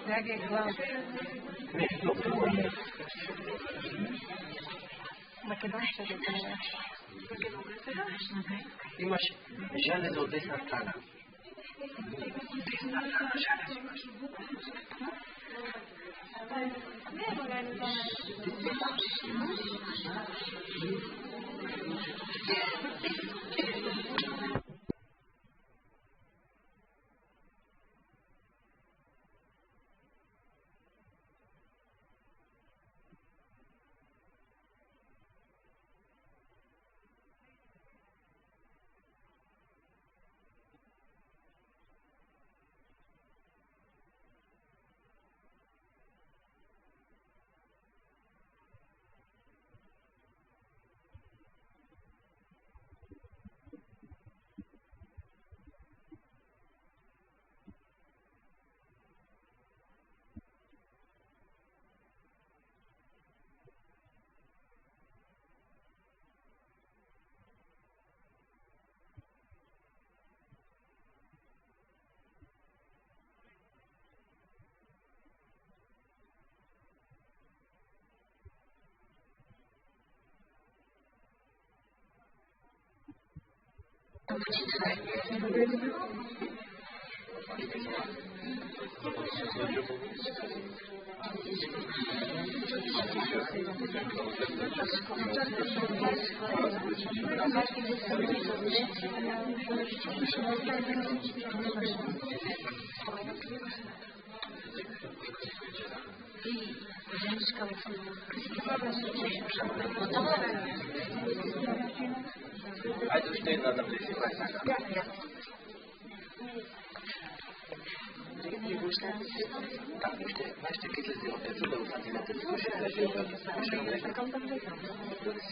Трагедия глава. Македонска деца. Имаш железо от десна страна. Айде още една да влезе. Знаеш, че китле си от тези да го фатилете, да слушате, да